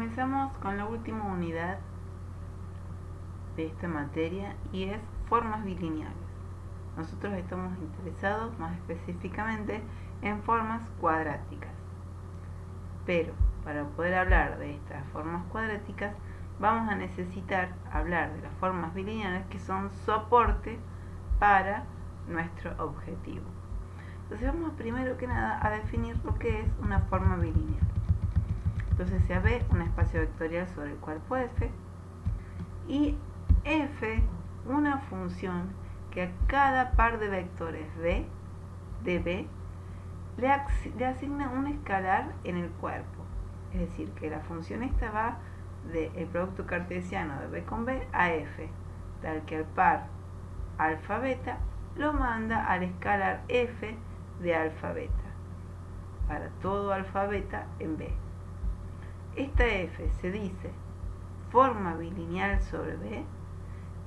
Comenzamos con la última unidad de esta materia y es formas bilineales. Nosotros estamos interesados más específicamente en formas cuadráticas. Pero para poder hablar de estas formas cuadráticas vamos a necesitar hablar de las formas bilineales que son soporte para nuestro objetivo. Entonces vamos primero que nada a definir lo que es una forma bilineal. Entonces se ve un espacio vectorial sobre el cuerpo F y F una función que a cada par de vectores de B le asigna un escalar en el cuerpo. Es decir, que la función esta va del producto cartesiano de B con B a F, tal que al par alfa beta lo manda al escalar F de alfa beta para todo alfa beta en B. Esta F se dice forma bilineal sobre B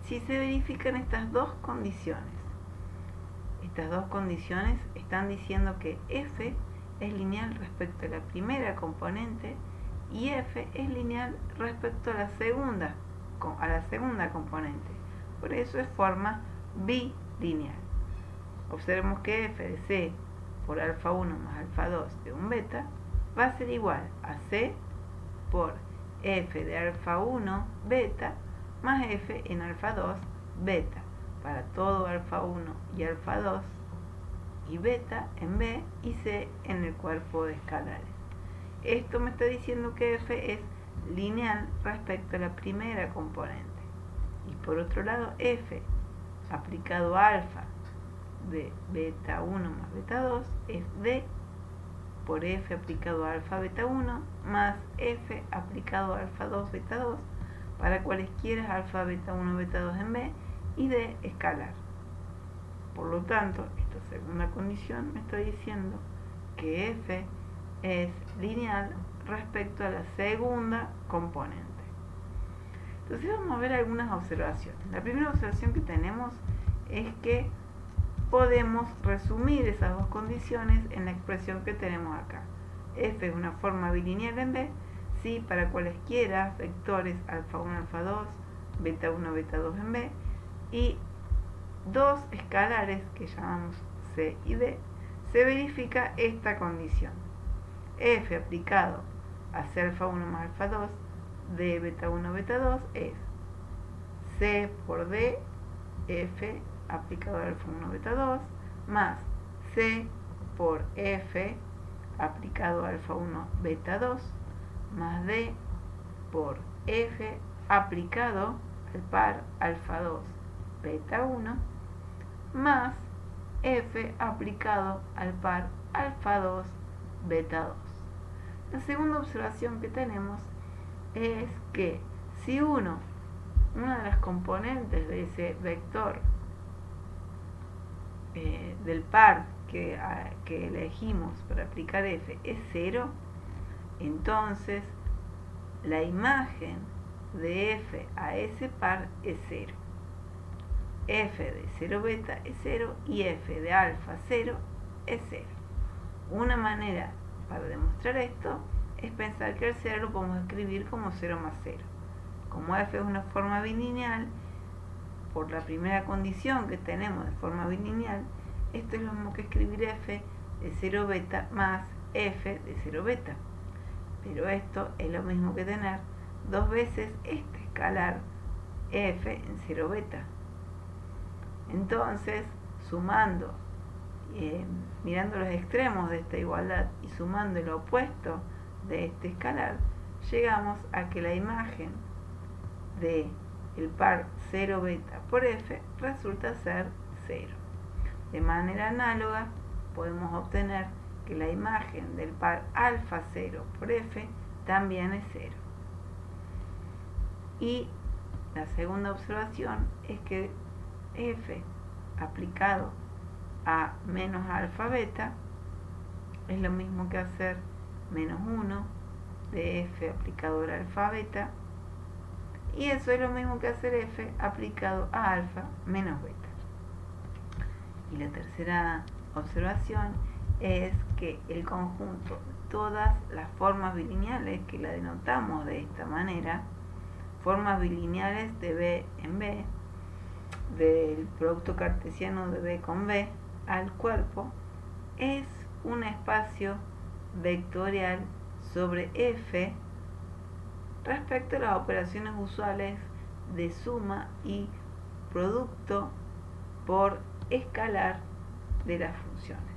si se verifican estas dos condiciones. Estas dos condiciones están diciendo que F es lineal respecto a la primera componente y F es lineal respecto a la segunda componente. Por eso es forma bilineal. Observemos que F de C por alfa 1 más alfa 2 de un beta va a ser igual a C por F de alfa 1 beta más F en alfa 2 beta para todo alfa 1 y alfa 2 y beta en B y C en el cuerpo de escalares. Esto me está diciendo que F es lineal respecto a la primera componente. Y por otro lado, F aplicado a alfa de beta 1 más beta 2 es D por F aplicado a alfa beta 1 más F aplicado a alfa 2 beta 2 para cualesquiera alfa beta 1 beta 2 en B y D escalar. Por lo tanto, esta segunda condición me está diciendo que F es lineal respecto a la segunda componente. Entonces vamos a ver algunas observaciones. La primera observación que tenemos es que podemos resumir esas dos condiciones en la expresión que tenemos acá. F es una forma bilineal en B si para cualesquiera vectores alfa 1, alfa 2, beta 1, beta 2 en B y dos escalares que llamamos C y D se verifica esta condición. F aplicado a C alfa 1 más alfa 2 de beta 1 beta 2 es C por D F aplicado a alfa 1 beta 2 más C por F aplicado a alfa 1 beta 2 más D por F aplicado al par alfa 2 beta 1 más F aplicado al par alfa 2 beta 2. La segunda observación que tenemos es que si una de las componentes de ese vector del par que elegimos para aplicar F es 0, entonces la imagen de F a ese par es 0. F de 0 beta es 0 y F de alfa 0 es 0. Una manera para demostrar esto es pensar que el 0 lo podemos escribir como 0 más 0. Como F es una forma bilineal, por la primera condición que tenemos de forma bilineal, esto es lo mismo que escribir F de 0 beta más F de 0 beta. Pero esto es lo mismo que tener dos veces este escalar F en 0 beta. Entonces, sumando, mirando los extremos de esta igualdad y sumando el opuesto de este escalar, llegamos a que la imagen de el par 0 beta por F resulta ser 0. De manera análoga, podemos obtener que la imagen del par alfa 0 por F también es 0. Y la segunda observación es que F aplicado a menos alfa beta es lo mismo que hacer menos 1 de F aplicado a alfa beta, y eso es lo mismo que hacer F aplicado a alfa menos beta. Y la tercera observación es que el conjunto todas las formas bilineales que la denotamos de esta manera, formas bilineales de B en B, del producto cartesiano de B con B al cuerpo, es un espacio vectorial sobre F respecto a las operaciones usuales de suma y producto por escalar de las funciones.